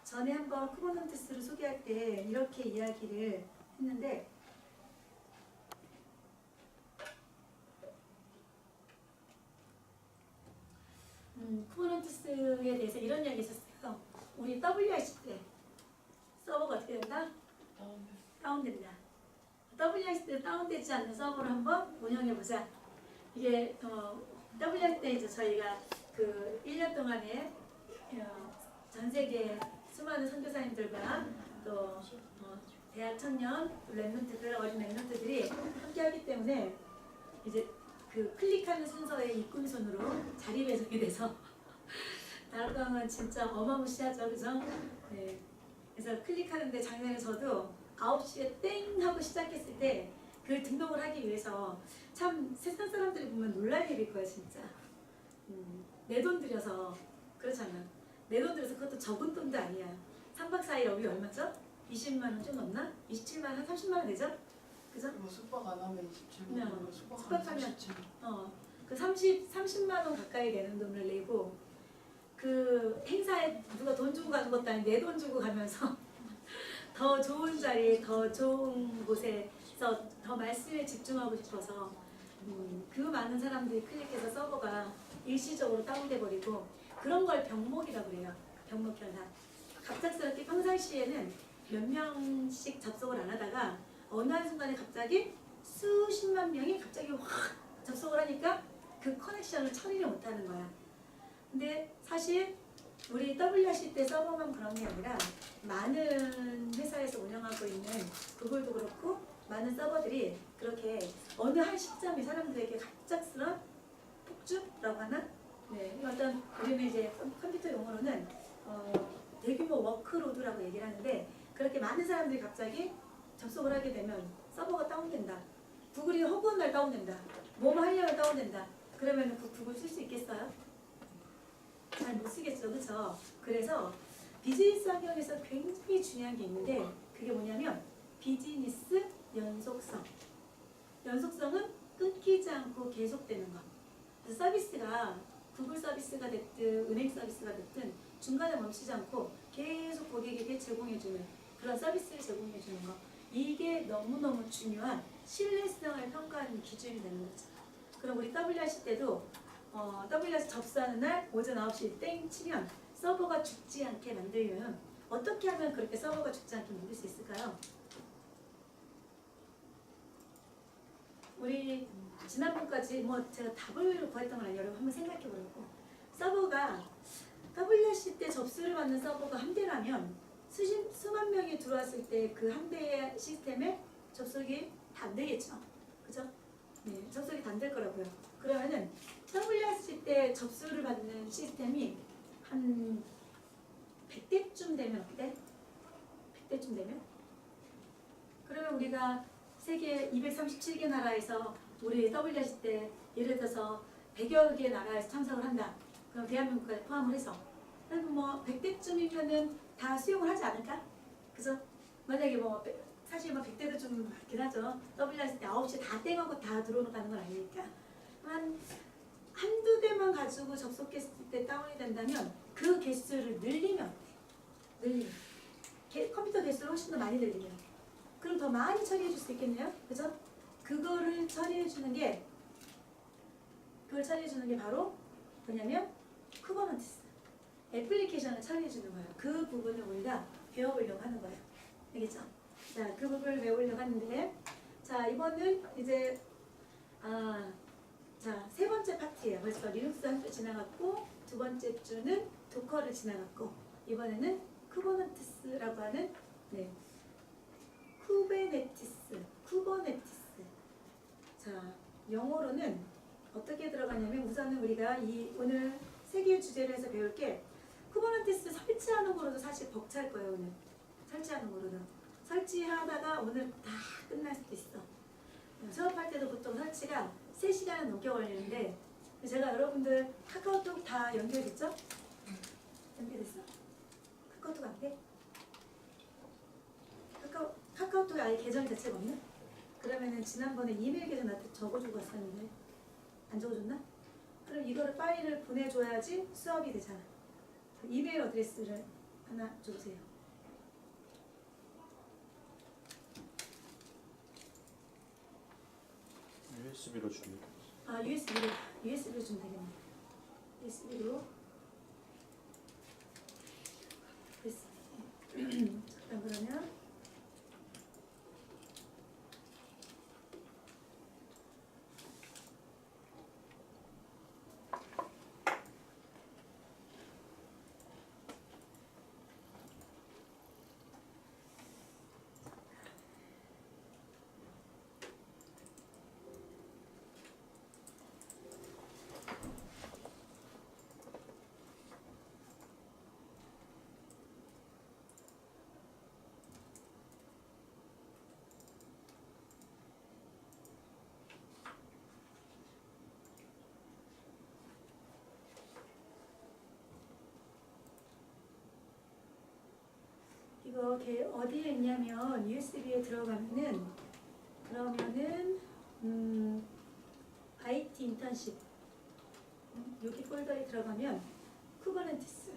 전에 한번 쿠버네티스를 소개할 때 이렇게 이야기를 했는데 쿠버네티스에 대해서 이런 이야기 있었어요. 우리 WRC 때 서버가 어떻게 된다? 다운된다. WRC 때 다운되지 않는 서버를 한번 운영해보자. 이게 WRC 때 이제 저희가 그 1년 동안에 전 세계 수많은 선교사님들과 또 대학 청년, 랩런트들, 어린 랩런트들이 함께하기 때문에 이제 그 클릭하는 순서의 입금순으로 자리 배정이 돼서 나락강은 진짜 어마무시하죠, 그죠? 네. 그래서 클릭하는데 작년에 저도 9시에 땡 하고 시작했을 때 그 등록을 하기 위해서 참 세상 사람들이 보면 놀랄 일일 거예요, 진짜. 내 돈 들여서 그렇잖아. 내 돈 들여서 그것도 적은 돈도 아니야. 3박 4일 여기 얼마죠? 20만 원 좀 넘나? 27만 원, 한 30만 원 되죠? 그죠? 뭐 숙박 안 하면 27만 원, 숙박하면 그 30만 원 가까이 되는 돈을 내고 그 행사에 누가 돈 주고 가는 것도 아니고 내 돈 주고 가면서 더 좋은 자리에 더 좋은 곳에서 더 말씀에 집중하고 싶어서 그 많은 사람들이 클릭해서 서버가 일시적으로 다운돼 버리고 그런 걸 병목이라고 그래요. 병목 현상. 갑작스럽게 평상시에는 몇 명씩 접속을 안 하다가 어느 한순간에 갑자기 수십만 명이 갑자기 확 접속을 하니까 그 커넥션을 처리를 못하는 거야. 근데 사실 우리 WRC 때 서버만 그런 게 아니라 많은 회사에서 운영하고 있는 구글도 그렇고 많은 서버들이 그렇게 어느 한 시점에 사람들에게 갑작스런 폭주라고 하나? 네, 어떤 우리는 이제 컴퓨터 용어로는 대규모 워크로드라고 얘기를 하는데 그렇게 많은 사람들이 갑자기 접속을 하게 되면 서버가 다운된다. 구글이 허구한 날 다운된다. 뭐뭐 하려면 다운된다. 그러면 그 구글 쓸 수 있겠어요? 잘 못 쓰겠죠, 그렇죠? 그래서 비즈니스 환경에서 굉장히 중요한 게 있는데 그게 뭐냐면 비즈니스 연속성. 연속성은 끊기지 않고 계속되는 것. 그래서 서비스가 구글 서비스가 됐든 은행 서비스가 됐든 중간에 멈추지 않고 계속 고객에게 제공해주는 그런 서비스를 제공해주는 것. 이게 너무너무 중요한 신뢰성을 평가하는 기준이 되는 거죠. 그럼 우리 WRC 때도 WRC 접수하는 날 오전 9시 땡 치면 서버가 죽지 않게 만들려면 어떻게 하면 그렇게 서버가 죽지 않게 만들 수 있을까요? 우리 지난번까지 뭐 제가 답을 구했던 건 아니에요. 여러분 한번 생각해 보라고. 서버가 WRC 때 접수를 받는 서버가 한 대라면 수만 명이 들어왔을 때 그 한 대의 시스템에 접속이 다 안 되겠죠. 그죠? 네, 접속이 다 안 될 거라고요. 그러면은 WRC 때 접수를 받는 시스템이 한 100대쯤 되면 어때? 100대쯤 되면? 그러면 우리가 세계 237개 나라에서 우리 WRC 때 예를 들어서 100여 개 나라에서 참석을 한다. 그럼 대한민국까지 포함을 해서 그럼 뭐 100대쯤이면은 다 수용을 하지 않을까? 그죠? 만약에 뭐 사실 뭐 100대도 좀 많긴 하죠. WRC 때 9시에 다 땡하고 다 들어오는 건 아니니까 한두 대만 가지고 접속했을 때 다운이 된다면 그 개수를 늘리면 어때? 늘리면 컴퓨터 개수를 훨씬 더 많이 늘리면 그럼 더 많이 처리해 줄 수 있겠네요? 그죠? 그거를 처리해 주는 게 바로 뭐냐면 쿠버네티스 애플리케이션을 처리해 주는 거예요. 그 부분을 우리가 배워보려고 하는 거예요. 알겠죠? 자, 그 부분을 배우려고 하는데 자, 이번은 이제 자, 세 번째 파트예요. 벌써 리눅스 한 주 지나갔고 두 번째 주는 도커를 지나갔고 이번에는 쿠버네티스라고 하는 쿠버네티스. 자, 영어로는 어떻게 들어가냐면 우선은 우리가 오늘 세 개의 주제를 해서 배울 게 쿠버네티스 설치하는 거로도 사실 벅찰 거예요. 오늘 설치하는 거로도 설치하다가 오늘 다 끝날 수도 있어. 수업할 때도 보통 설치가 3시간은 넘게 걸리는데 제가 여러분들 카카오톡 다 연결됐죠? 연결됐어? 카카오톡 안 돼? 카카오톡에 아예 계정 자체가 없나? 그러면은 지난번에 이메일 계정 나한테 적어주고 왔었는데 안 적어줬나? 그럼 이거를 파일을 보내줘야지 수업이 되잖아. 이메일 어드레스를 하나 줘보세요. USB로 줍니다. 아, USB로 주면 되겠네. USB로. 잠깐 그러면 이거 어디에 있냐면 USB에 들어가면은 그러면은 IT 인턴십 여기 폴더에 들어가면 쿠버네티스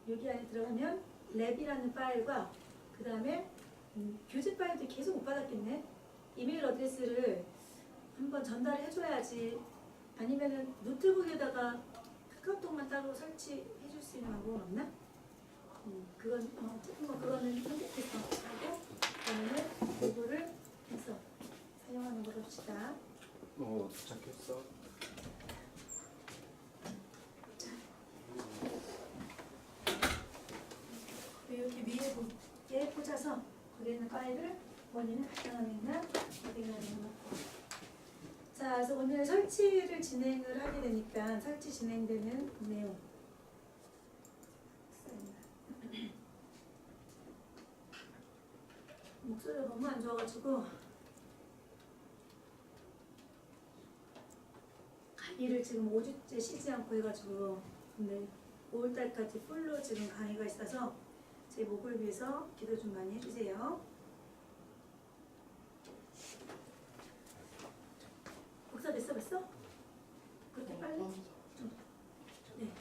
여기 안에 들어가면 랩이라는 파일과 그 다음에 교재 파일도 계속 못 받았겠네. 이메일 어드레스를 한번 전달을 해줘야지. 아니면은 노트북에다가 카카오톡만 따로 설치해 줄 수 있는 방법은 없나? 그건 조금 그거는 선택해서 하고 그러면은 이거를 해서 사용하는 걸로 합시다. 도착했어. 이렇게 위에 꽂아서 거기에 있는 파일을 본인은 갖다 놓으면 어디가 놓고. 자, 그래서 오늘 설치를 진행을 하게 되니까 설치 진행되는 내용. 목소리가 너무 안 좋아가지고 강의를 지금 5주째 쉬지 않고 해가지고 근데 5월달까지 풀로 지금 강의가 있어서 제 목을 위해서 기도 좀 많이 해주세요. 복사 됐어 벌써? 그렇게 빨리? 네.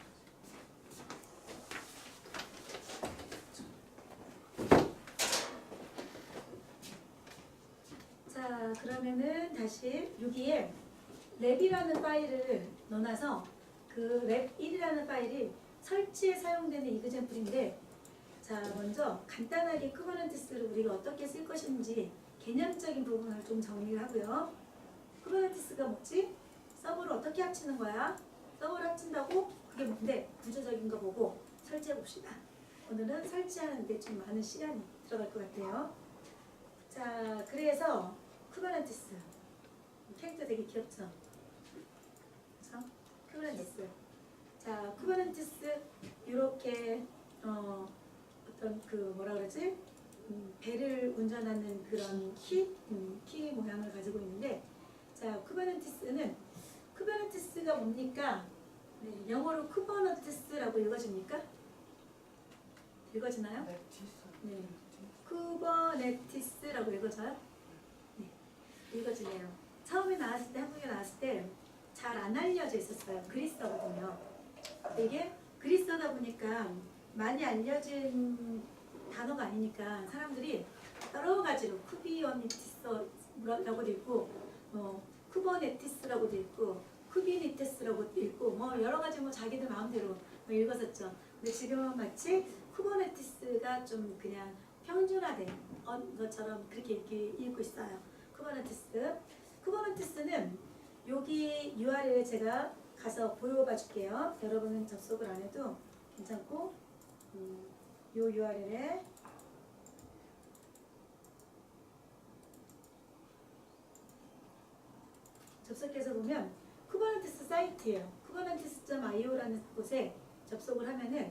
자, 그러면은 다시 여기에 랩이라는 파일을 넣어놔서 그 랩1이라는 파일이 설치에 사용되는 이그젠플인데, 자, 먼저 간단하게 쿠버네티스를 우리가 어떻게 쓸 것인지 개념적인 부분을 좀 정리를 하고요. 쿠버네티스가 뭐지? 서버를 어떻게 합치는 거야? 서버를 합친다고? 그게 뭔데? 구조적인 거 보고 설치해 봅시다. 오늘은 설치하는데 좀 많은 시간이 들어갈 것 같아요. 자, 그래서 쿠버네티스 캐릭터 되게 귀엽죠? 그렇죠? 쿠버네티스. 자, 쿠버네티스 이렇게 어떤 그 뭐라 그러지? 배를 운전하는 그런 키 모양을 가지고 있는데, 자, 쿠버네티스가 뭡니까? 네, 영어로 쿠버네티스라고 읽어집니까? 읽어지나요? 네. 쿠버네티스라고 읽어져요? 네, 읽어지네요. 처음에 나왔을 때, 한국에 나왔을 때 잘 안 알려져 있었어요. 그리스어거든요. 이게 그리스어다 보니까 많이 알려진 단어가 아니니까 사람들이 여러 가지로 쿠비어니티스라고도 있고, 쿠버네티스라고도 있고, 쿠비니테스라고도 있고, 뭐 여러 가지 뭐 자기들 마음대로 읽었었죠. 근데 지금은 마치 쿠버네티스가 좀 그냥 평준화된 것처럼 그렇게 읽고 있어요. 쿠버네티스는 여기 URL에 제가 가서 보여봐 줄게요. 여러분은 접속을 안 해도 괜찮고, 이 URL에 접속해서 보면 쿠버네티스 사이트예요. kubernetes.io라는 곳에 접속을 하면은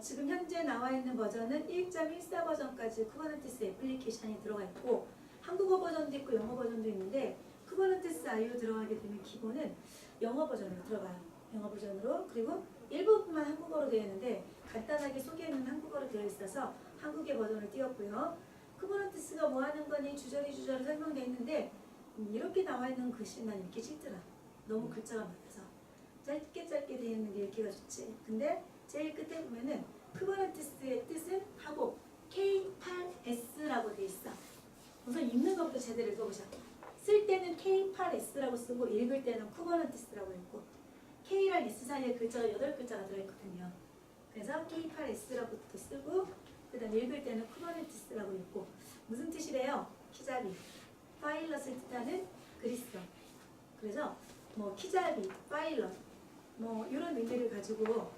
지금 현재 나와 있는 버전은 1.14 버전까지 쿠버네티스 애플리케이션이 들어가 있고, 한국어 버전도 있고 영어 버전도 있는데, 쿠버네티스 IO 들어가게 되면 기본은 영어 버전으로 들어가요. 영어 버전으로. 그리고 일부분만 한국어로 되어 있는데 간단하게 소개는 한국어로 되어 있어서 한국의 버전을 띄웠고요. 쿠버네티스가 뭐 하는 거니 주저리 설명되어 있는데 이렇게 나와 있는 글씨 난 읽기 싫더라. 너무 글자가 많아서 짧게 되어 있는 게 읽기가 좋지. 근데 제일 끝에 보면은 제대로 읽어보자. 쓸 때는 K8S라고 쓰고 읽을 때는 쿠버넌티스라고 읽고 K랑 S 사이에 글자가 8글자가 들어있거든요. 그래서 K8S라고부터 쓰고 그 다음에 읽을 때는 쿠버넌티스라고 읽고 무슨 뜻이래요? 키자비, 파일럿을 뜻하는 그리스어. 그래서 뭐 키자비, 파일럿 뭐 이런 의미를 가지고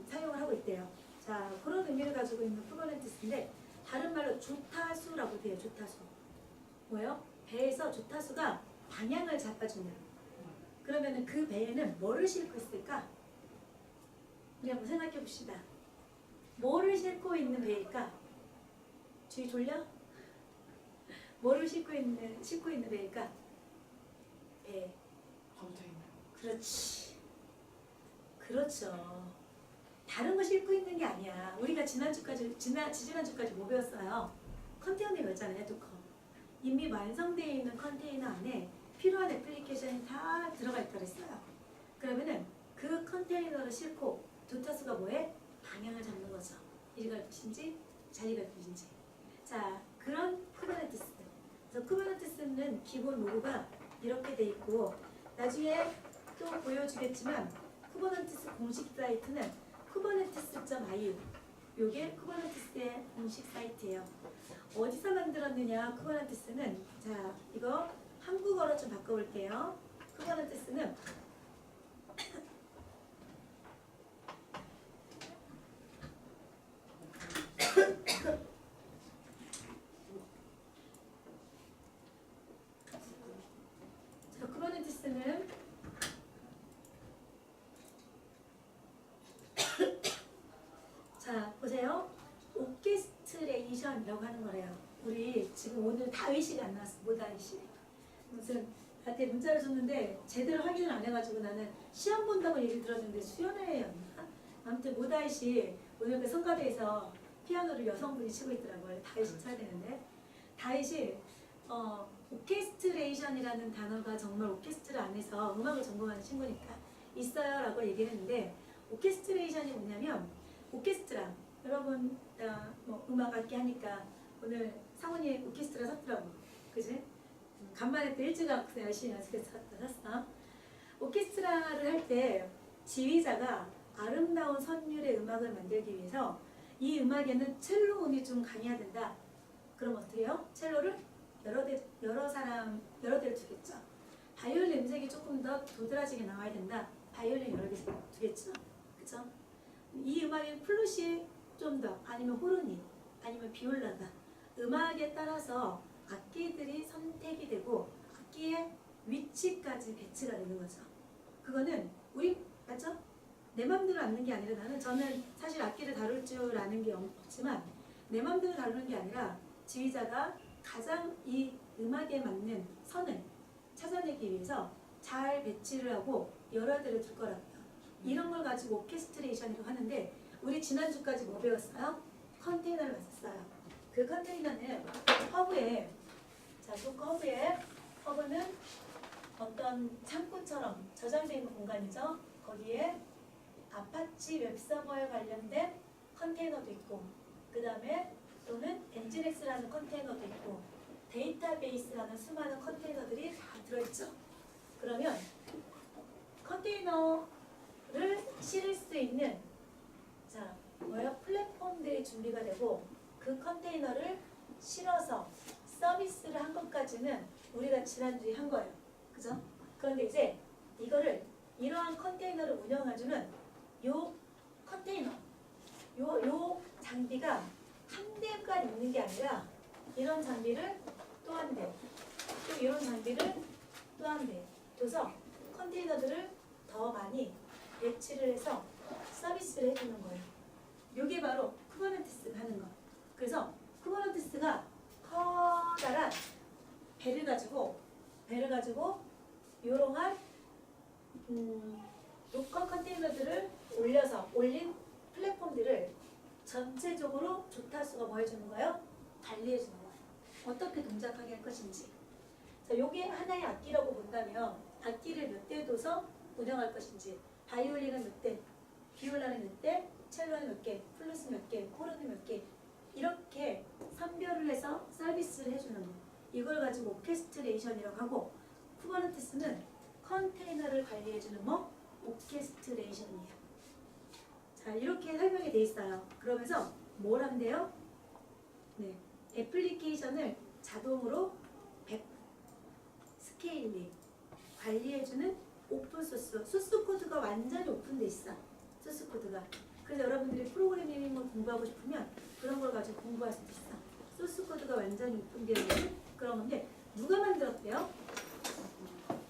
사용을 하고 있대요. 자, 그런 의미를 가지고 있는 쿠버넌티스인데 다른 말로 주타수라고 돼요. 주타수. 뭐예요? 배에서 주타수가 방향을 잡아주는. 그러면은 그 배에는 뭐를 싣고 있을까? 우리 한번 생각해 봅시다. 뭐를 싣고 있는 배일까? 주위 졸려? 뭐를 싣고 있는 배일까? 배. 컨테이너. 그렇지. 그렇죠. 다른 거 싣고 있는 게 아니야. 우리가 지난주까지 뭐 배웠어요? 컨테이너 배웠잖아요. 2컵. 이미 완성되어 있는 컨테이너 안에 필요한 애플리케이션이 다 들어가 있다고 했어요. 그러면은 그 컨테이너를 싣고 두타수가 뭐해? 방향을 잡는 거죠. 이리 갈 것인지 자리 갈 것인지. 자, 그런 쿠버네티스. 그래서 쿠버네티스는 기본 로고가 이렇게 돼 있고 나중에 또 보여주겠지만 쿠버네티스 공식 사이트는 kubernetes.io 요게 쿠버네티스의 공식 사이트예요. 어디서 만들었느냐 쿠버네티스는 자 이거 한국어로 좀 바꿔볼게요. 쿠버네티스는 자 쿠버네티스는 자 보세요. 오케스트레이션이라고 하는 거래요. 우리 지금 오늘 다윗이가 안 나왔어. 뭐 다윗이? 무슨 나한테 문자를 줬는데 제대로 확인을 안 해가지고 나는 시험 본다고 얘기를 들었는데 수연회였나? 아무튼 뭐 다윗이 오늘 그 성가대에서 피아노를 여성분이 치고 있더라고요. 다윗이 쳐야 되는데 다윗이 오케스트레이션이라는 단어가 정말 오케스트라 안에서 음악을 전공하는 친구니까 있어요 라고 얘기를 했는데 오케스트레이션이 뭐냐면 오케스트라 여러분 뭐 음악 악기 하니까 오늘 상훈이 오케스트라 샀더라고. 그지? 간만에 또 일찍 와서 열심히 연습해서 샀어. 오케스트라를 할 때 지휘자가 아름다운 선율의 음악을 만들기 위해서 이 음악에는 첼로 음이 좀 강해야 된다. 그럼 어떻게 해요? 첼로를 여러 대를 두겠죠. 바이올린 음색이 조금 더 도드라지게 나와야 된다. 바이올린 여러 개 두겠죠. 그죠? 이 음악에 플룻이 좀 더 아니면 호르니 아니면 비올라가 음악에 따라서 악기들이 선택이 되고 악기의 위치까지 배치가 되는 거죠. 그거는 우리 맞죠? 내 맘대로 앉는 게 아니라 저는 사실 악기를 다룰 줄 아는 게 없지만 내 맘대로 다루는 게 아니라 지휘자가 가장 이 음악에 맞는 선을 찾아내기 위해서 잘 배치를 하고 여러 대를 둘 거라고요. 이런 걸 가지고 오케스트레이션이라고 하는데 우리 지난주까지 뭐 배웠어요? 컨테이너를 봤었어요. 그 컨테이너는 허브에 허브는 어떤 창고처럼 저장되어 있는 공간이죠. 거기에 아파치 웹서버에 관련된 컨테이너도 있고 그 다음에 또는 엔진엑스라는 컨테이너도 있고 데이터베이스라는 수많은 컨테이너들이 다 들어있죠. 그러면 컨테이너를 실을 수 있는 플랫폼들이 준비가 되고 그 컨테이너를 실어서 서비스를 한 것까지는 우리가 지난주에 한 거예요. 그죠? 그런데 이제 이거를 이러한 컨테이너를 운영해주는 요 컨테이너 요 장비가 한 대가 있는 게 아니라 이런 장비를 또 한 대, 또 이런 장비를 또 한 대 둬서 컨테이너들을 더 많이 배치를 해서 서비스를 해주는 거예요. 이게 바로 쿠버네티스가 하는 거. 그래서 쿠버네티스가 커다란 배를 가지고 이러한 로컬 컨테이너들을 올린 플랫폼들을 전체적으로 조타수가 뭐 해주는 거예요? 관리해주는 거예요. 어떻게 동작하게 할 것인지. 자, 이게 하나의 악기라고 본다면 악기를 몇 대 둬서 운영할 것인지 바이올린은 몇 대, 비올라는 몇 대, 첼로는 몇 개, 플루스 몇 개, 호르는 몇 개 이렇게 선별을 해서 서비스를 해주는 거. 이걸 가지고 오케스트레이션이라고 하고, 쿠버네티스는 컨테이너를 관리해주는 뭐? 오케스트레이션이에요. 자, 이렇게 설명이 돼 있어요. 그러면서 뭘 한대요? 네, 애플리케이션을 자동으로 스케일링 관리해주는 오픈소스, 소스 코드가 완전히 오픈돼 있어. 소스 코드가. 그래서 여러분들이 프로그래밍을 공부하고 싶으면 그런 걸 가지고 공부할 수도 있어. 소스 코드가 완전히 오픈되어 있는 그런 건데, 누가 만들었대요?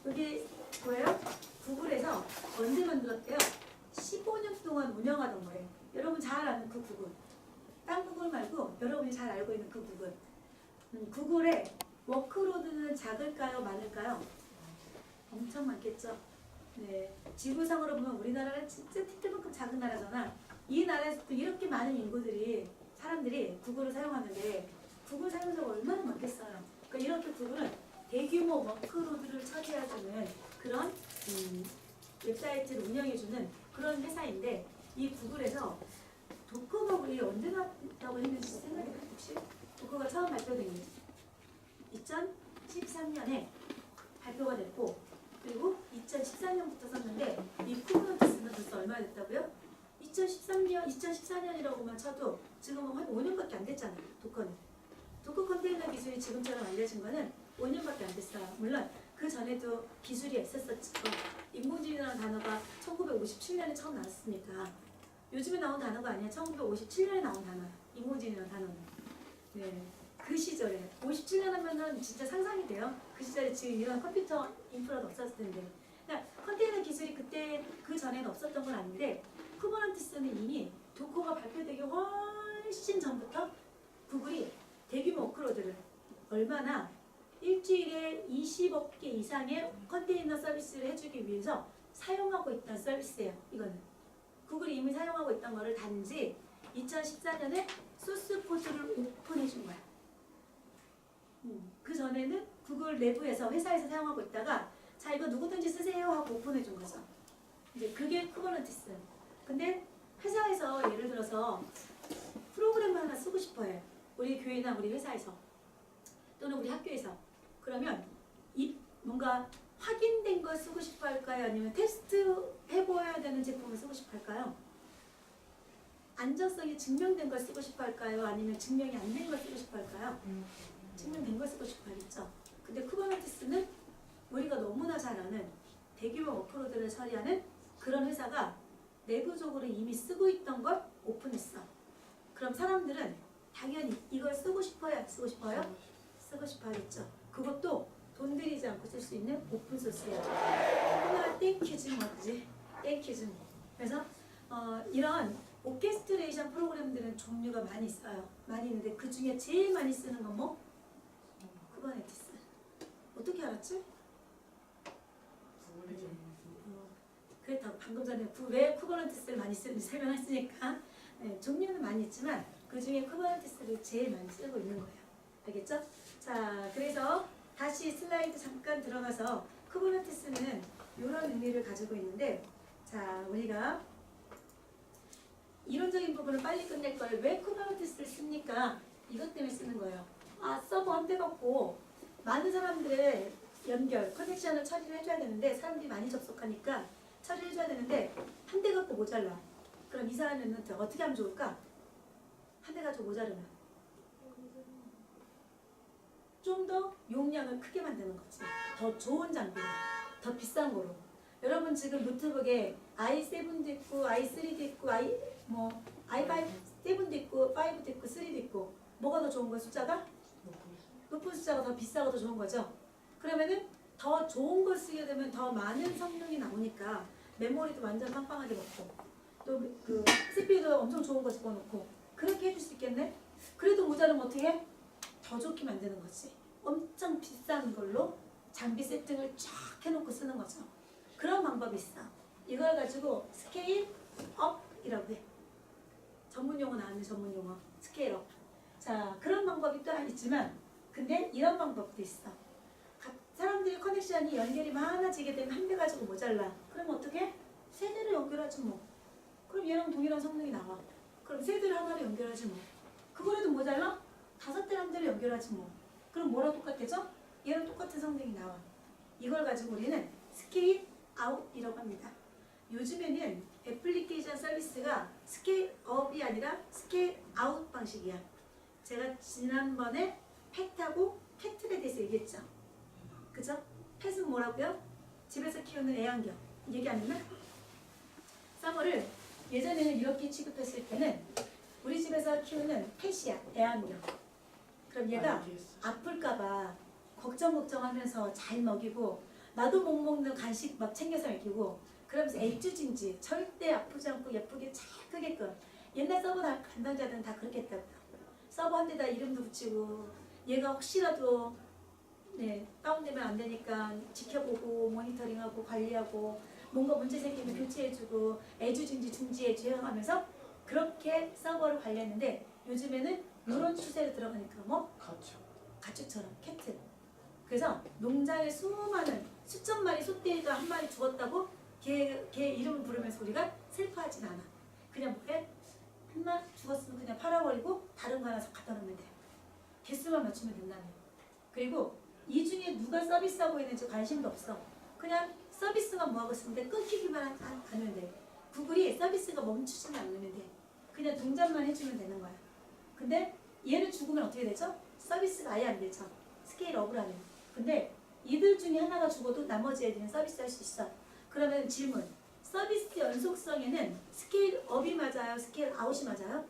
이게 뭐예요? 구글에서 언제 만들었대요? 15년 동안 운영하던 거예요. 여러분 잘 아는 그 구글. 딴 구글 말고 여러분이 잘 알고 있는 그 구글. 구글의 워크로드는 작을까요? 많을까요? 엄청 많겠죠. 네, 지구상으로 보면 우리나라는 진짜 티끌만큼 작은 나라잖아. 이 나라에서도 이렇게 많은 인구들이 사람들이 구글을 사용하는데 구글 사용자가 얼마나 많겠어요. 그러니까 이렇게 구글은 대규모 워크로드를 처리해주는 그런 웹사이트를 운영해주는 그런 회사인데, 이 구글에서 도커가 우리 언제 나왔다고 했는지 생각해요 혹시? 도커가 처음 발표된 게 2013년에 발표가 됐고, 그리고 2014년부터 썼는데 이 쿠버네티스는 벌써 얼마 됐다고요? 2014년이라고만 쳐도 지금은 한 5년밖에 안 됐잖아요. 도커는. 도커 컨테이너 기술이 지금처럼 알려진 거는 5년밖에 안 됐어요. 물론 그 전에도 기술이 있었었죠. 인공지능이라는 단어가 1957년에 처음 나왔으니까 요즘에 나온 단어가 아니야. 1957년에 나온 단어야. 인공지능이라는 단어는. 네, 그 시절에 57년 하면은 진짜 상상이 돼요. 그 시절에 지금 이런 컴퓨터 인프라도 없었을 텐데. 그러니까 컨테이너 기술이 그때 그 전에는 없었던 건 아닌데, 쿠버네티스는 이미 도커가 발표되기 훨씬 전부터 구글이 대규모 워크로드를 얼마나 일주일에 20억 개 이상의 컨테이너 서비스를 해주기 위해서 사용하고 있던 서비스예요. 이거는 구글이 이미 사용하고 있던 거를 단지 2014년에 소스 코드를 오픈해 준 거야. 그 전에는 구글 내부에서 회사에서 사용하고 있다가 자 이거 누구든지 쓰세요 하고 오픈해 준 거죠. 이제 그게 쿠버네티스. 근데 회사에서 예를 들어서 프로그램을 하나 쓰고 싶어요. 우리 교회나 우리 회사에서 또는 우리 학교에서. 그러면 이 뭔가 확인된 걸 쓰고 싶어 할까요? 아니면 테스트 해보아야 되는 제품을 쓰고 싶어 할까요? 안전성이 증명된 걸 쓰고 싶어 할까요? 아니면 증명이 안 된 걸 쓰고 싶어 할까요? 증명된 걸 쓰고 싶어 하겠죠. 근데 쿠버네티스는 우리가 너무나 잘 아는 대규모 워크로드를 처리하는 그런 회사가 내부적으로 이미 쓰고 있던 걸 오픈했어. 그럼 사람들은 당연히 이걸 쓰고 싶어요? 안 쓰고 싶어요? 쓰고 싶어 하겠죠. 그것도 돈 들이지 않고 쓸 수 있는 오픈소스예요. 하나 땡큐지 뭐지? 땡큐지 뭐. 그래서 이런 오케스트레이션 프로그램들은 종류가 많이 있어요. 많이 있는데 그 중에 제일 많이 쓰는 건 뭐? 쿠버네티스. 어떻게 알았지? 그렇다고 방금 전에 왜 쿠버네티스를 많이 쓰는지 설명했으니까. 네, 종류는 많이 있지만 그 중에 쿠버네티스를 제일 많이 쓰고 있는 거예요. 알겠죠? 자, 그래서 다시 슬라이드 잠깐 들어가서 쿠버네티스는 이런 의미를 가지고 있는데, 자, 우리가 이론적인 부분을 빨리 끝낼 걸 왜 쿠버네티스를 씁니까? 이것 때문에 쓰는 거예요. 아, 서버 한 대 갖고 많은 사람들의 연결, 커넥션을 처리를 해줘야 되는데 사람들이 많이 접속하니까 처리를 해줘야 되는데 한 대 갖고 모자라. 그럼 이 사람은 어떻게 하면 좋을까? 한 대 가지고 모자르면 좀 더 용량을 크게 만드는 거지. 더 좋은 장비로, 더 비싼 거로. 여러분 지금 노트북에 i7도 있고 i3도 있고 i5 7도 있고 5도 있고 3도 있고 뭐가 더 좋은 거야? 숫자가? 높은 숫자가 더 비싸고 더 좋은 거죠. 그러면은 더 좋은 걸 쓰게 되면 더 많은 성능이 나오니까 메모리도 완전 빵빵하게 먹고 또 그 CPU도 엄청 좋은 거 집어넣고 그렇게 해줄 수 있겠네? 그래도 모자르면 어떻게 해? 더 좋게 만드는 거지. 엄청 비싼 걸로 장비 세팅을 쫙 해놓고 쓰는 거죠. 그런 방법이 있어. 이걸 가지고 스케일 업이라고 해. 전문 용어 나왔네, 전문 용어. 스케일 업. 자, 그런 방법이 또 있지만 근데 이런 방법도 있어. 사람들이 커넥션이 연결이 많아지게 되면 한 대 가지고 모자라. 그럼 어떻게? 세 대를 연결하지 뭐. 그럼 얘랑 동일한 성능이 나와. 그럼 세 대를 하나로 연결하지 뭐. 그거라도 모자라? 5대 한 대를 연결하지 뭐. 그럼 뭐랑 똑같아져? 얘랑 똑같은 성능이 나와. 이걸 가지고 우리는 스케일 아웃이라고 합니다. 요즘에는 애플리케이션 서비스가 스케일 업이 아니라 스케일 아웃 방식이야. 제가 지난번에 펫하고 캐틀에 대해서 얘기했죠. 그죠? 펫은 뭐라고요? 집에서 키우는 애완견. 얘기 안 했나? 쌍어를 예전에는 이렇게 취급했을 때는 우리 집에서 키우는 펫이야. 애완견. 그럼 얘가 아플까봐 걱정하면서 잘 먹이고 나도 못 먹는 간식 막 챙겨서 먹이고 그러면서 애꿎은지 절대 아프지 않고 예쁘게 잘 크게끔 옛날 서버 담당자들은 다 그렇게 했다고요. 서버 한 대다 이름도 붙이고 얘가 혹시라도 다운되면 안 되니까 지켜보고 모니터링하고 관리하고 뭔가 문제 생기면 교체해주고 애꿎은지 중지해줘야 하면서 그렇게 서버를 관리했는데 요즘에는 이런 추세로 들어가니까 뭐? 가축처럼 캐틀. 그래서 농장에 수천 마리 소떼가 한 마리 죽었다고 걔 이름을 부르면서 우리가 슬퍼하진 않아. 그냥 뭐해? 하나 죽었으면 그냥 팔아버리고 다른 거 하나 갖다 놓으면 돼. 개수만 맞추면 된다며. 그리고 이 중에 누가 서비스하고 있는지 관심도 없어. 그냥 서비스가 뭐하고 있는데 끊기기만 하면 돼. 구글이 서비스가 멈추지는 않으면 돼. 그냥 동작만 해주면 되는 거야. 근데 얘는 죽으면 어떻게 되죠? 서비스가 아예 안 되죠. 스케일업을 하면. 근데 이들 중에 하나가 죽어도 나머지 애들은 서비스 할 수 있어. 그러면 질문. 서비스 연속성에는 스케일업이 맞아요? 스케일아웃이 맞아요?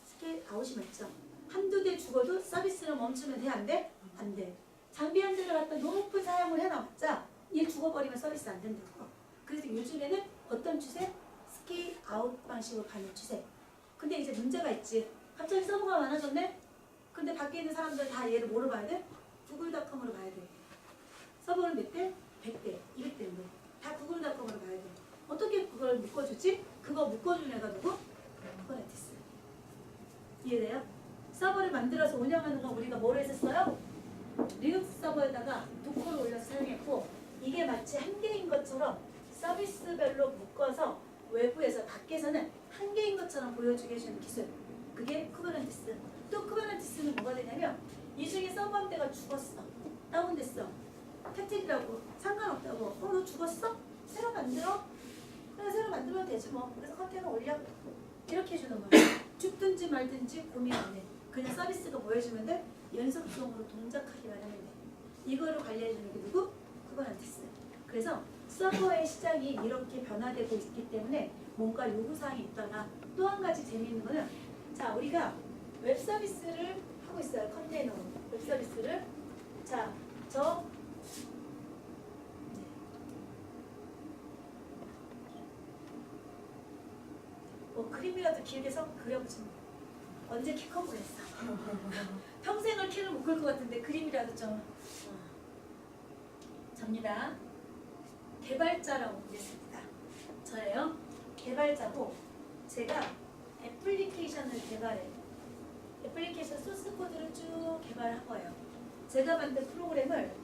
스케일아웃이 맞죠. 한두 대 죽어도 서비스를 멈추면 돼? 안 돼? 안 돼. 장비 한 대를 갖다 높은 사용을 해놔봤자 얘 죽어버리면 서비스 안 된다고. 그래서 요즘에는 어떤 추세? 스케일아웃 방식으로 가는 추세. 근데 이제 문제가 있지. 갑자기 서버가 많아졌네? 근데 밖에 있는 사람들 다 얘를 뭐로 봐야 돼? 구글닷컴으로 봐야 돼. 서버는 몇 대? 100대, 200대인데 다 구글닷컴으로 봐야 돼. 어떻게 그걸 묶어주지? 그거 묶어준 애가 누구? 쿠버네티스. 이해돼요? 서버를 만들어서 운영하는 건 우리가 뭐로 했었어요? 리눅스 서버에다가 도커를 올려서 사용했고 이게 마치 한 개인 것처럼 서비스별로 묶어서 외부에서 밖에서는 한 개인 것처럼 보여주게 해주는 기술. 그게 쿠버네티스. 또 쿠버네티스는 뭐가 되냐면 이 중에 서버 한 대가 죽었어. 다운됐어. 캐틀이라고 상관없다고. 너 죽었어? 새로 만들어? 그래 새로 만들면 되지 뭐. 그래서 컨테이너 올려. 이렇게 해주는 거야. 죽든지 말든지 고민 안 해. 그냥 서비스가 뭐 해주면 돼? 연속성으로 동작하기만 하면 돼. 이거를 관리해주는 게 누구? 쿠버네티스. 그래서 서버의 시장이 이렇게 변화되고 있기 때문에 뭔가 요구사항이 있다가 또 한 가지 재미있는 거는 자 우리가 웹 서비스를 하고 있어요. 컨테이너로 웹 서비스를 그림이라도 길게 그려보시면 언제 키 커 보였어. 평생을 키를 못 클 것 같은데 그림이라도 좀 접니다. 개발자라고 보겠습니다. 저예요. 개발자고 제가 애플리케이션을 개발해. 애플리케이션 소스 코드를 쭉 개발한 거예요. 제가 만든 프로그램을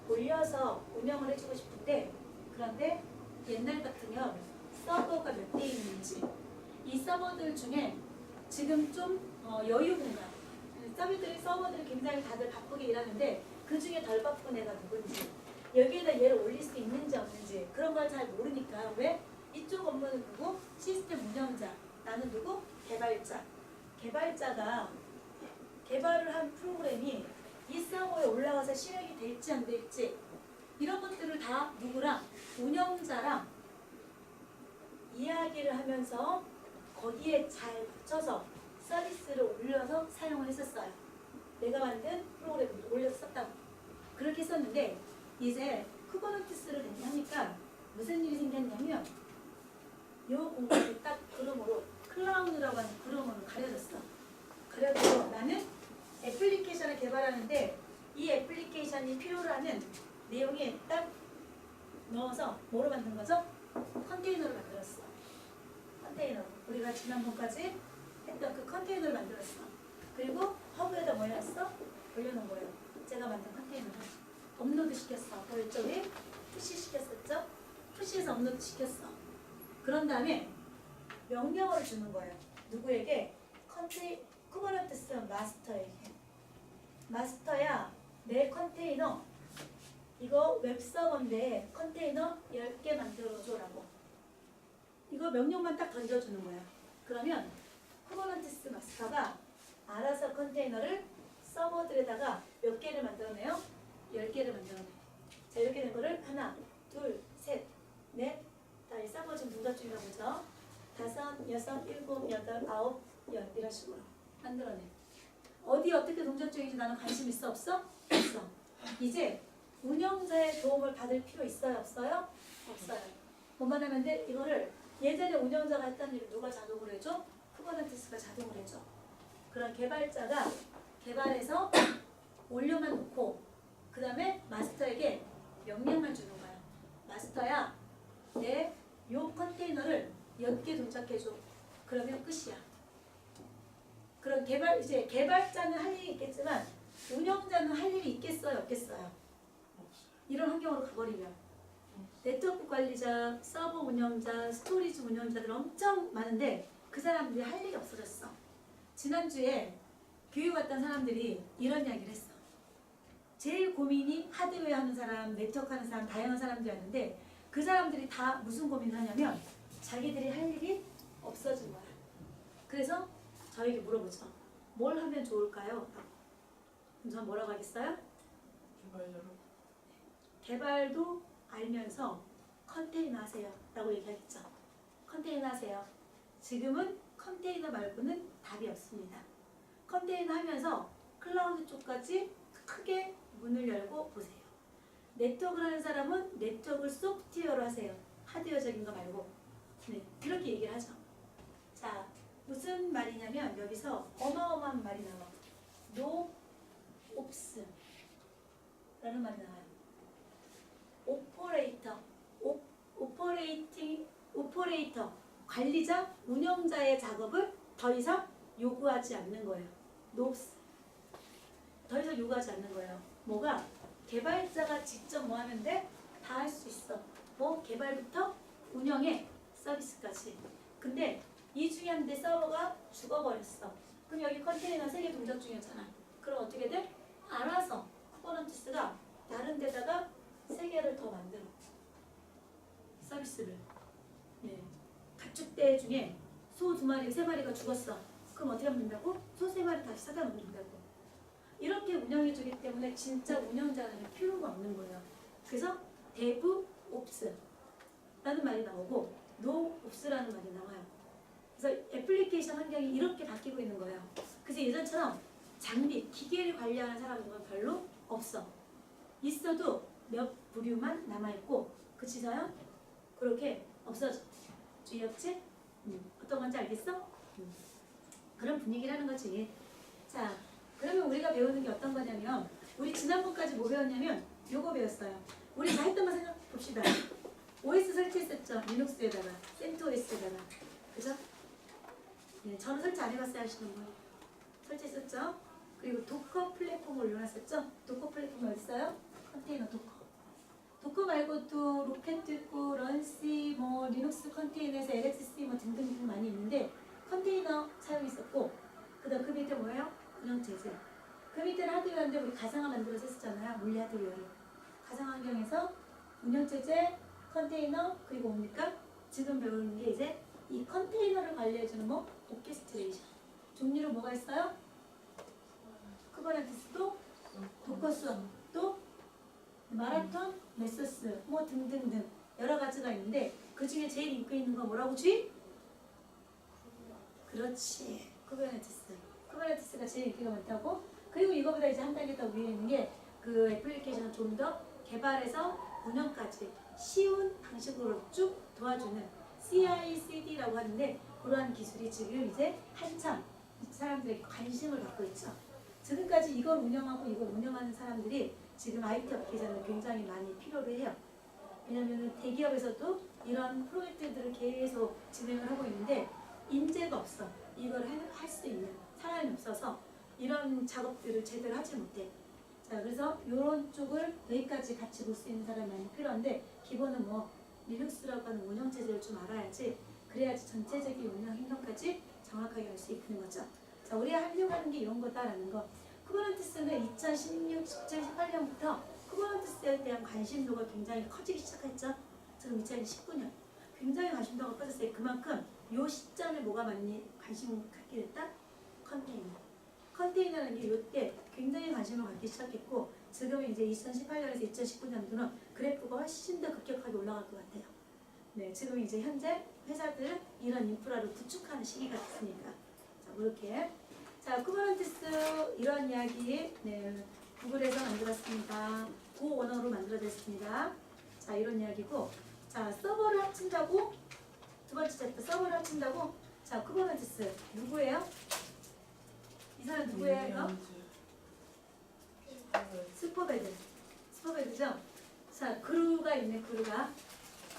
올려서 운영을 해주고 싶은데 그런데 옛날 같으면 서버가 몇 대 있는지 이 서버들 중에 지금 좀 여유 공간 서버들이 굉장히 다들 바쁘게 일하는데 그 중에 덜 바쁜 애가 누군지 여기에다 얘를 올릴 수 있는지 없는지 그런 걸 잘 모르니까 왜? 이쪽 업무는 누구? 시스템 운영자. 나는 누구? 개발자. 개발자가 개발을 한 프로그램이 이 서버에 올라가서 실행이 될지 안 될지 이런 것들을 다 누구랑? 운영자랑 이야기를 하면서 거기에 잘 붙여서 서비스를 올려서 사용을 했었어요. 내가 만든 프로그램을 올려서 썼다고. 그렇게 썼는데 이제 쿠버네티스를 하니까 무슨 일이 생겼냐면 요 공간이 딱 그림으로 클라우드라고 하는 그림으로 가려졌어. 가려져서 나는 애플리케이션을 개발하는데 이 애플리케이션이 필요로 하는 내용에 딱 넣어서 뭐로 만든 거죠? 컨테이너를 만들었어. 컨테이너. 우리가 지난번까지 했던 그 컨테이너를 만들었어. 그리고 허브에다 뭐 해놨어? 올려놓은 거예요. 제가 만든 컨테이너를. 업로드 시켰어. 그 이쪽에 푸시 시켰었죠? 푸시에서 업로드 시켰어. 그런 다음에 명령어를 주는 거예요. 누구에게? 쿠버네티스 마스터에게. 마스터야 내 컨테이너 이거 웹서버인데 컨테이너 10개 만들어줘라고. 이거 명령만 딱 던져주는 거야. 그러면 쿠버네티스 마스터가 알아서 컨테이너를 서버들에다가 몇 개를 만들어내요? 10개를 만들어내. 자, 이렇게 된 거를 하나, 둘, 셋, 넷. 다 이 서버 지금 동작 중이라고 보죠. 5, 6, 7, 8, 9, 10 이런 식으로 만들어내. 어디 어떻게 동작 중인지 나는 관심 있어 없어? 없어. 이제 운영자의 도움을 받을 필요 있어요 없어요? 없어요. 뭐만 하면 돼? 이거를 예전에 운영자가 했던 일을 누가 자동으로 해줘? 쿠버네티스가 자동으로 해줘. 그런 개발자가 개발해서 올려만 놓고 그 다음에 마스터에게 명령만 주는 거야. 마스터야 내 요 컨테이너를 10개 동작해줘. 그러면 끝이야. 그런 이제 개발자는 할 일이 있겠지만 운영자는 할 일이 있겠어요 없겠어요? 이런 환경으로 가버리면 네트워크 관리자, 서버 운영자, 스토리지 운영자들 엄청 많은데 그 사람들이 할 일이 없어졌어. 지난주에 교육 왔던 사람들이 이런 이야기를 했어. 제일 고민이 하드웨어 하는 사람, 네트워크 하는 사람, 다양한 사람들이었는데 그 사람들이 다 무슨 고민을 하냐면 자기들이 할 일이 없어진 거야. 그래서 저에게 물어보죠. 뭘 하면 좋을까요? 그럼 전 뭐라고 하겠어요? 개발자로. 개발도 알면서 컨테이너 하세요 라고 얘기하겠죠. 컨테이너 하세요. 지금은 컨테이너 말고는 답이 없습니다. 컨테이너 하면서 클라우드 쪽까지 크게 문을 열고 보세요. 네트워크를 하는 사람은 네트워크를 소프트웨어로 하세요. 하드웨어적인 거 말고. 네, 그렇게 얘기를 하죠. 자, 무슨 말이냐면 여기서 어마어마한 말이 나와. No ops 라는 말이 나와요. 오퍼레이터, 관리자, 운영자의 작업을 더 이상 요구하지 않는 거예요. No ops. 더 이상 요구하지 않는 거예요. 뭐가? 개발자가 직접 뭐 하면 돼? 다 할 수 있어. 뭐 개발부터 운영에 서비스까지. 근데 이 중에 한 대 서버가 죽어버렸어. 그럼 여기 컨테이너 3개 동작 중이었잖아. 그럼 어떻게 돼? 알아서 쿠버네티스가 다른 데다가 3개를 더 만들어. 서비스를. 네. 가축대 중에 소 2마리, 3마리가 죽었어. 그럼 어떻게 하면 된다고? 소 3마리 다시 사다 놓으면 된다고. 이렇게 운영해주기 때문에 진짜 운영자는 필요가 없는 거예요. 그래서 데브 옵스라는 말이 나오고 노 옵스라는 말이 나와요. 그래서 애플리케이션 환경이 이렇게 바뀌고 있는 거예요. 그래서 예전처럼 장비, 기계를 관리하는 사람은 별로 없어. 있어도 몇 부류만 남아있고 그치서요? 그렇게 없어져. 주의없지? 어떤 건지 알겠어? 그런 분위기라는 거지. 자, 그러면 우리가 배우는 게 어떤 거냐면 우리 지난번까지 뭐 배웠냐면 요거 배웠어요. 우리 다 했던 거 생각 봅시다. OS 설치했었죠. 리눅스에다가, CentOS에다가. 그죠? 네, 저는 설치 안 해봤어요 하시는 분. 설치했었죠. 그리고 도커 플랫폼을 올려놨었죠. 도커 플랫폼 어디 있어요? 컨테이너 도커. 도커 말고도 로켓도 있고 런시, 뭐 리눅스 컨테이너에서 LXC 뭐 등등 많이 있는데 컨테이너 사용했었고 그다음 그 밑에 뭐예요? 운영체제. 그 밑에는 하드웨어인데 우리 가상화 만들어서 했었잖아요. 물리 하드웨어를. 가상 환경에서 운영체제, 컨테이너 그리고 뭡니까? 지금 배우는 게 이제 이 컨테이너를 관리해주는 뭐? 오케스트레이션. 종류로 뭐가 있어요? 쿠버네티스도 도커스원 또 마라톤, 메소스 뭐 등등등 여러 가지가 있는데 그 중에 제일 인기 있는 거 뭐라고 주의? 그렇지. 쿠버네티스가 제일 인기가 많다고. 그리고 이거보다 이제 한 단계 더 위에 있는 게 그 애플리케이션을 좀 더 개발해서 운영까지 쉬운 방식으로 쭉 도와주는 CI/CD라고 하는데 그러한 기술이 지금 이제 한참 사람들에게 관심을 받고 있죠. 지금까지 이걸 운영하고 이걸 운영하는 사람들이 지금 IT 업계에서는 굉장히 많이 필요로 해요. 왜냐하면 대기업에서도 이런 프로젝트들을 계속 진행을 하고 있는데 인재가 없어. 이걸 할 수 있는 사람이 없어서 이런 작업들을 제대로 하지 못해. 자, 그래서 이런 쪽을 여기까지 같이 볼 수 있는 사람이 많이 필요한데 기본은 뭐 리눅스라고 하는 운영체제를 좀 알아야지 그래야지 전체적인 운영 행동까지 정확하게 할 수 있는 거죠. 자, 우리가 하려고 하는 게 이런 거다라는 거. 쿠버네티스는 2016, 2018년부터 쿠버네티스에 대한 관심도가 굉장히 커지기 시작했죠. 지금 2019년 굉장히 관심도가 커졌어요. 그만큼 요 시점에 뭐가 많이 관심을 갖게 됐다? 컨테이너라는 게 이때 굉장히 관심을 갖기 시작했고 지금은 이제 2018년에서 2019년도는 그래프가 훨씬 더 급격하게 올라갈 것 같아요. 네, 지금 이제 현재 회사들은 이런 인프라를 구축하는 시기가 됐으니까. 자, 이렇게. 자, 쿠버네티스 이런 이야기 네, 구글에서 만들었습니다. 고 언어로 만들어졌습니다. 자, 이런 이야기고. 자, 서버를 합친다고 두 번째 챕터 서버를 합친다고. 자, 쿠버네티스 누구예요? 이 사람 누구예요? 이거? 스포베드죠? 자, 그루가 있네, 그루가.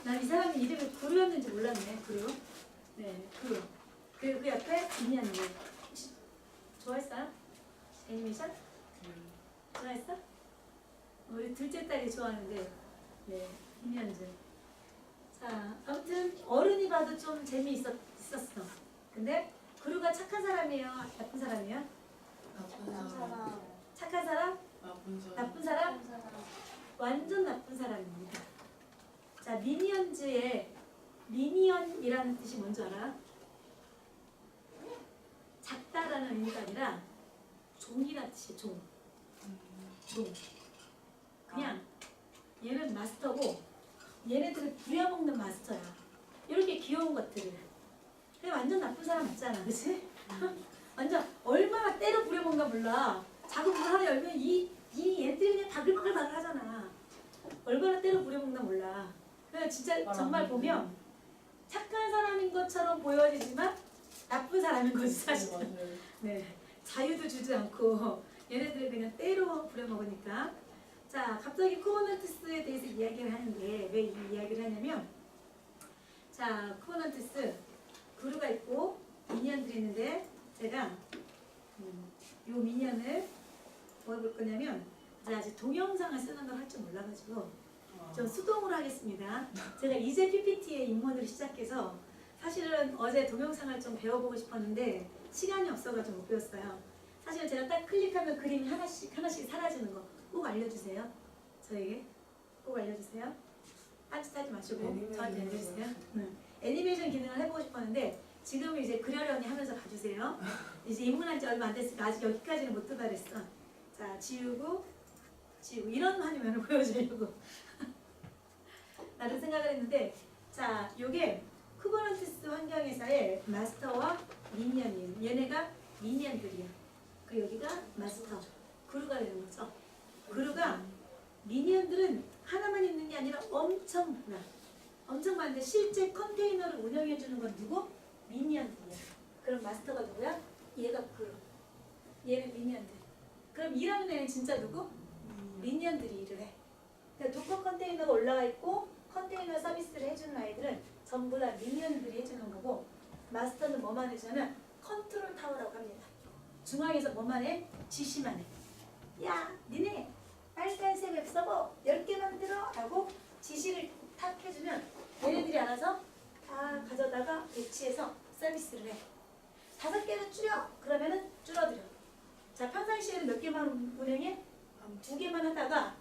난 이 사람이 이름이 그루였는지 몰랐네, 그루. 네, 그루. 그리고 그 옆에 미니언즈. 혹시 좋아했어요? 애니메이션? 좋아했어? 우리 둘째 딸이 좋아하는데, 네, 미니언즈. 자, 아무튼 어른이 봐도 좀 재미있었어. 근데 그루가 착한 사람이에요? 나쁜 사람이에요? 나쁜 사람. 착한 사람? 나쁜 사람. 나쁜 사람? 완전 나쁜 사람입니다. 자, 미니언즈의 미니언이라는 뜻이 뭔지 알아? 작다라는 의미가 아니라 종이라는 뜻이에요. 종. 그냥 얘는 마스터고 얘네들을 부려먹는 마스터야. 이렇게 귀여운 것들을. 근데 완전 나쁜 사람 맞잖아, 그치? 완전 얼마나 때려 부려먹나 몰라. 작은 문 하나 열면 이 얘들이 그냥 바글바글 하잖아. 얼마나 때려 부려먹나 몰라. 그냥 진짜 정말 보면 착한 사람인 것처럼 보여지지만 나쁜 사람인 거지 사실은. 네, 자유도 주지 않고 얘네들을 그냥 때려 부려먹으니까. 자, 갑자기 쿠버네티스에 대해서 이야기를 하는데 왜 이 이야기를 하냐면, 자, 쿠버네티스 그루가 있고 미니언들이 있는데 제가 요 미니언을 뭐 해볼 거냐면 제가 아직 동영상을 쓰는 걸 할 줄 몰라가지고 좀 수동으로 하겠습니다. 제가 이제 PPT에 입문을 시작해서 사실은 어제 동영상을 좀 배워보고 싶었는데 시간이 없어가지고 못 배웠어요. 사실 제가 딱 클릭하면 그림이 하나씩 사라지는 거 꼭 알려주세요. 저에게 꼭 알려주세요. 딴짓하지 마시고 저한테 알려주세요. 애니메이션 기능을 해보고 싶었는데 지금 이제 그려려니 하면서 봐주세요. 이제 입문한 지 얼마 안 됐으니까 아직 여기까지는 못 도달했어. 자, 지우고 이런 화면을 보여주려고 나도 생각을 했는데, 자, 요게 쿠버네티스 환경에서의 마스터와 미니언이에요. 얘네가 미니언들이야. 그리고 여기가 마스터, 그루가 되는 거죠. 그루가 미니언들은 하나만 있는 게 아니라 엄청 많아. 엄청 많은데 실제 컨테이너를 운영해주는 건 누구? 미니언들이야. 그럼 마스터가 누구야? 얘가 그루. 얘는 미니언들. 그럼 일하는 애는 진짜 누구? 미니언들이 일을 해. 그러니까 도커 컨테이너가 올라가 있고 컨테이너 서비스를 해주는 아이들은 전부 다 미니언들이 해주는 거고, 마스터는 뭐만 해주냐면 컨트롤 타워라고 합니다. 중앙에서 뭐만 해? 지시만 해. 야, 니네 빨간색 웹서버 10개 만들어 라고 지시를 탁 해주면 얘네들이 알아서 다 가져다가 배치해서 서비스를 해. 5개를 줄여! 그러면은 줄어들어. 자, 평상시에는 몇 개만 운영해? 2개만 하다가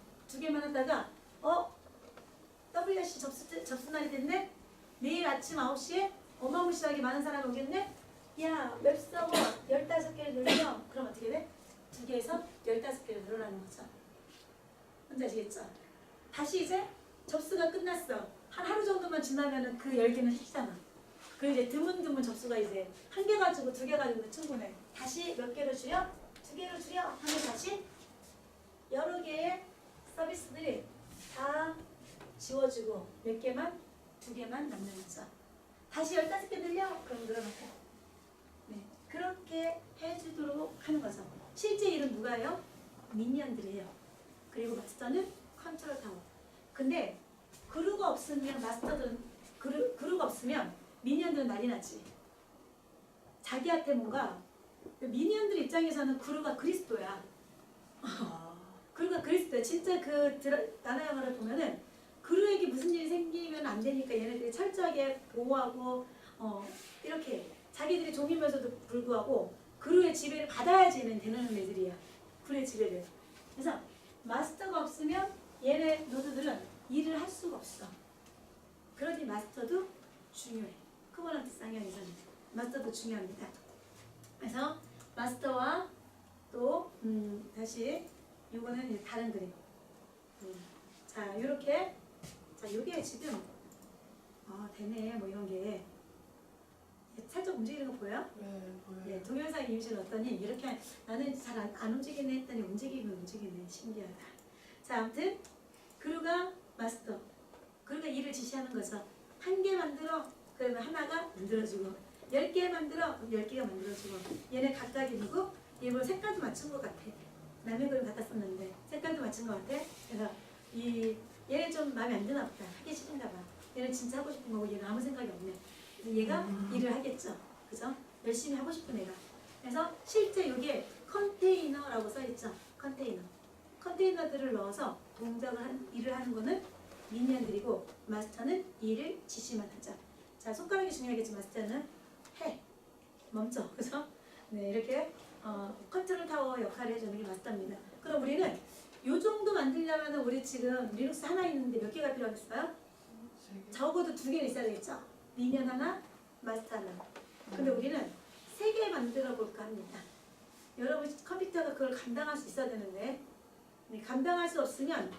WC 접수 날이 됐네? 내일 아침 9시에 어마무시하게 많은 사람이 오겠네? 야, 웹서버 15개를 늘려. 그럼 어떻게 돼? 2개에서 15개로 늘어나는 거죠. 뭔지 아시겠죠? 다시 이제 접수가 끝났어. 한 하루 정도만 지나면은 그 10개는 해지잖아. 그 이제 드문드문 접수가 이제 1개 가지고 2개 가지고는 충분해. 다시 몇 개를 줄여? 2개를 줄여. 하면 다시 여러 개의 서비스들이 다 지워지고 몇 개만? 2개만 남는 거죠. 다시 15개 늘려? 그럼 늘어나고. 네, 그렇게 해주도록 하는 거죠. 실제 일은 누가요? 미니언들이에요. 그리고 마스터는 컨트롤 타워. 근데 그루가 없으면 마스터들은 그루가 없으면 미니언들은 난리 나지. 자기한테 뭔가 미니언들 입장에서는 그루가 그리스도야. 그루가 그리스도야. 진짜 그 만화 영화를 보면은 그루에게 무슨 일이 생기면 안 되니까 얘네들이 철저하게 보호하고 이렇게 자기들이 종이면서도 불구하고 그루의 지배를 받아야지 되는 애들이야. 불의 지배를. 그래서 마스터가 없으면 얘네 노드들은 일을 할 수가 없어. 그러니 마스터도 중요해. 쿠버넌트 쌍형에서는 마스터도 중요합니다. 그래서 마스터와 또 다시 이거는 이제 다른 그림. 자 이렇게 자 요게 지금 되네 뭐 이런 게 살짝 움직이는 거 보여요? 네, 보여요. 네, 동영상 이미지를 넣었더니 이렇게 나는 잘 안 움직이네 했더니 움직이네. 신기하다. 자 아무튼 그루가 마스터. 그루가 일을 지시하는 거죠. 한 개 만들어 그러면 하나가 만들어주고 10개 만들어 그럼 10개가 만들어주고 얘네 각각이 누구? 얘뭐 색깔도 맞춘 것 같아. 남의 그림 갖다 썼는데 색깔도 맞춘 것 같아. 그래서 얘네 좀 마음에 안 드나 보다. 하기 싫은가 봐. 얘는 진짜 하고 싶은 거고 얘는 아무 생각이 없네. 그래서 얘가 일을 하겠죠. 그죠? 열심히 하고 싶은 애가. 그래서 실제 이게 컨테이너라고 써있죠. 컨테이너들을 넣어서 일을 하는 거는 미니언들이고 마스터는 일을 지시만 하죠. 자 손가락이 중요하겠지. 마스터는 해. 멈춰. 그죠? 네 이렇게 컨트롤 타워 역할을 해주는 게 마스터입니다. 그럼 우리는 요 정도 만들려면 우리 지금 리눅스 하나 있는데 몇 개가 필요하겠어요? 3개. 적어도 2개는 있어야 되겠죠? 미니언 하나, 마스터 하나. 근데 우리는 3개 만들어 볼까 합니다. 여러분 컴퓨터가 그걸 감당할 수 있어야 되는데 감당할 수 없으면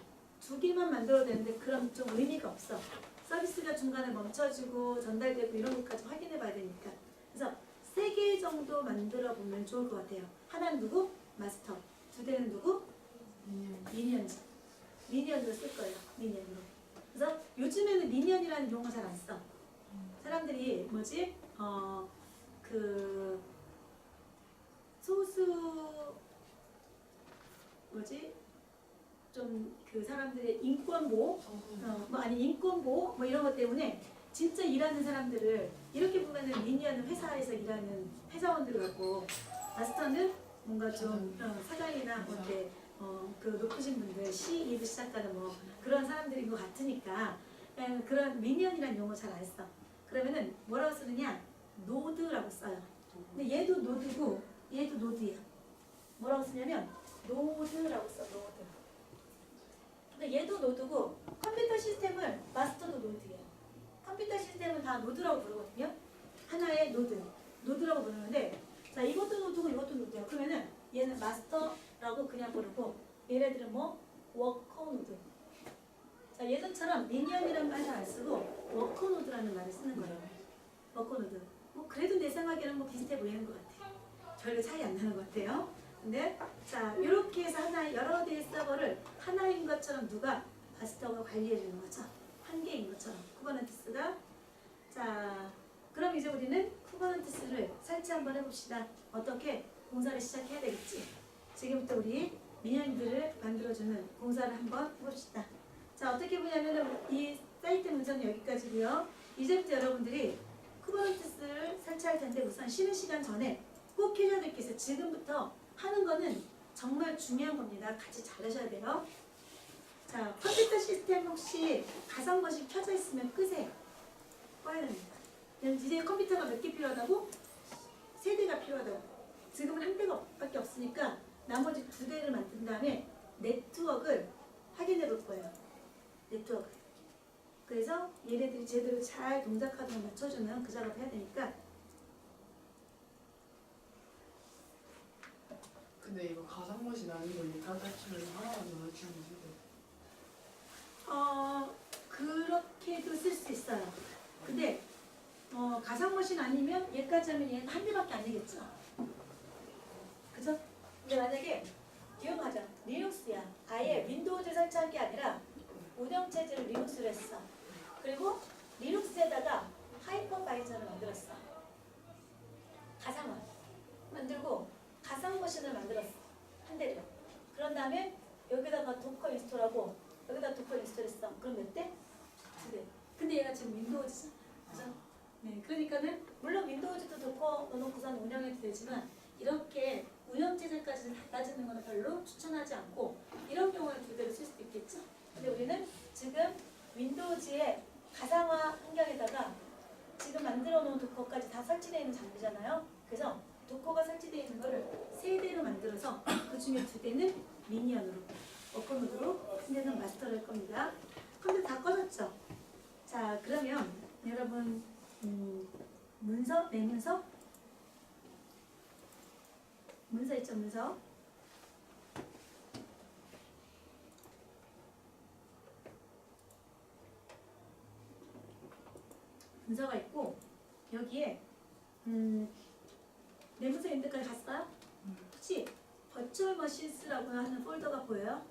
2개만 만들어도 되는데 그럼 좀 의미가 없어. 서비스가 중간에 멈춰지고 전달되고 이런 것까지 확인해 봐야 되니까. 그래서 3개 정도 만들어 보면 좋을 것 같아요. 하나는 누구? 마스터. 2대는 누구? 미니언즈. 미니언으로 쓸 거예요. 미니언으로. 그래서 요즘에는 미니언이라는 용어 잘 안 써. 사람들이 뭐지? 그 소수 뭐지? 좀 그 사람들의 인권보호, 인권보호 뭐 이런 것 때문에 진짜 일하는 사람들을 이렇게 보면은 미니언은 회사에서 일하는 회사원들 같고 마스터는 뭔가 좀 사장이나 뭐 이렇게 그 높으신 분들 CEO 시작하는 뭐 그런 사람들인 것 같으니까 그런 미니언이라는 용어 잘 안 써. 그러면은 뭐라고 쓰느냐? 노드라고 써요. 근데 얘도 노드고 얘도 노드야. 뭐라고 쓰냐면 노드라고 써. 노드. 근데 얘도 노드고 컴퓨터 시스템을 마스터도 노드예요. 컴퓨터 시스템은 다 노드라고 부르거든요. 하나의 노드라고 부르는데 자 이것도 노드고 이것도 노드예요. 그러면은 얘는 마스터라고 그냥 부르고 얘네들은 뭐 워커 노드. 자 예전처럼 미니언이라는 말 잘 안 쓰고 워커 노드라는 말을 쓰는 거예요. 워커 노드. 뭐 그래도 내 생각에는 뭐 비슷해 보이는 것 같아. 별로 차이 안 나는 것 같아요. 근데 자 이렇게 해서 하나의 여러 개의 서버를 하나인 것처럼 누가 마스터가 관리해 주는 거죠. 한 개인 것처럼 쿠버네티스가. 자 그럼 이제 우리는 쿠버네티스를 설치 한번 해봅시다. 어떻게 공사를 시작해야 되겠지. 지금부터 우리 미니언들을 만들어주는 공사를 한번 해봅시다. 자 어떻게 보냐면은 이 사이트 문서는 여기까지고요. 이제부터 여러분들이 쿠버네티스를 설치할 텐데 우선 쉬는 시간 전에 꼭 해줘야 될 게 있어요. 지금부터 하는 거는 정말 중요한 겁니다. 같이 잘 하셔야 돼요. 자, 컴퓨터 시스템 혹시 가상머신 켜져 있으면 끄세요. 꺼야 됩니다. 이제 컴퓨터가 몇 개 필요하다고? 3대가 필요하다고. 지금은 1대밖에 없으니까 나머지 2대를 만든 다음에 네트워크를 확인해 볼 거예요. 네트워크. 그래서 얘네들이 제대로 잘 동작하도록 맞춰주는 그 작업을 해야 되니까. 근데 이거 가상머신 아닌 거니까 따치면 하나만 넣어주면 되죠. 그렇게도 쓸 수 있어요. 근데 가상머신 아니면 얘까지 하면 얘는 한 대밖에 안 되겠죠. 그죠? 근데 만약에 기억하자. 리눅스야. 아예 윈도우즈 설치한 게 아니라 운영체제를 리눅스로 했어. 그리고 리눅스에다가 하이퍼바이저를 만들었어. 가상화 만들고 가상머신을 만들었어. 한 대를. 그런 다음에 여기다가 도커 인스톨하고 여기다 도커 인스톨했어. 그럼 몇 대? 2대. 근데 얘가 지금 윈도우즈죠. 그죠? 네, 그러니까는 물론 윈도우즈도 도커 넣어놓고선 운영해도 되지만 이렇게 운영체제까지 달라지는 거는 별로 추천하지 않고 이런 경우는 2대로 쓸 수도 있겠죠. 근데 우리는 지금 윈도우즈의 가상화 환경에다가 지금 만들어 놓은 도커까지 다 설치되어 있는 장비잖아요. 그래서 도커가 설치되어 있는 거를 3대로 만들어서 그 중에 2대는 미니언으로 워커노드로 한 대는 마스터를 할 겁니다. 컴퓨터 다 꺼졌죠? 자, 그러면 여러분 문서, 내 문서? 문서 있죠, 문서? 문서가 있고 여기에 내 문서 있는 데까지 갔어요? 혹시 버추얼 머신스라고 하는 폴더가 보여요?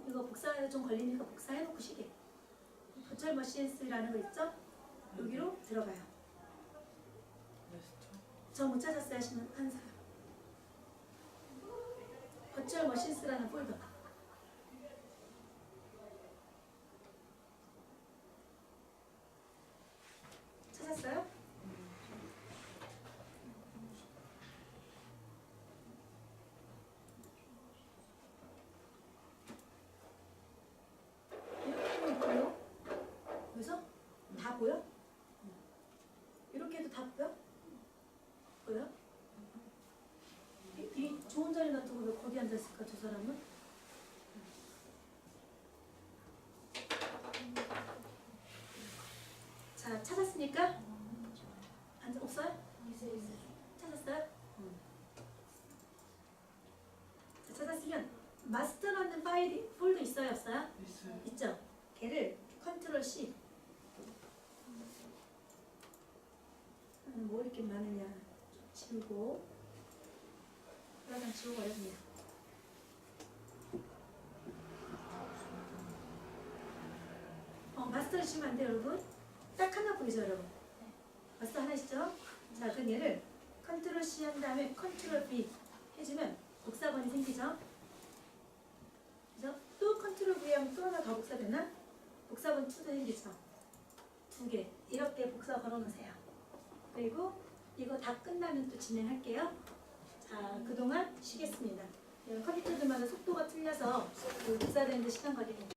이거 복사해서 좀 걸리니까 복사해놓고 시게. 버추얼 머신스라는 거 있죠? 여기로 들어가요. 저 못 찾았어요 하시는 한 사람. 버추얼 머신스라는 폴더. 찾았어요? 이렇게 하면 보여? 여기서? 다 보여? 이렇게 해도 다 보여? 보여? 이 좋은 자리 놔두고 왜 거기 앉아있을까 저 사람은? 자, 찾았으니까? 없어요? 찾았어요? 자, 찾았으면 마스터라는 파일이 폴더 있어요 없어요? 있어요. 있죠? 걔를 컨트롤 C 뭐 이렇게 많으냐 지우고 그러면 지워버립니다. 마스터를 치면 안 돼요 여러분. 딱 하나 보이죠 여러분. 마스터 하나 있죠? 자, 그럼 얘를 컨트롤 C 한 다음에 컨트롤 B 해주면 복사본이 생기죠? 그죠? 또 컨트롤 V 하면 또 하나 더 복사되나? 복사본 2도 생기죠? 2개 이렇게 복사 걸어놓으세요. 그리고 이거 다 끝나면 또 진행할게요. 자, 그동안 쉬겠습니다. 컴퓨터들마다 속도가 틀려서 복사되는데 시간 걸리니까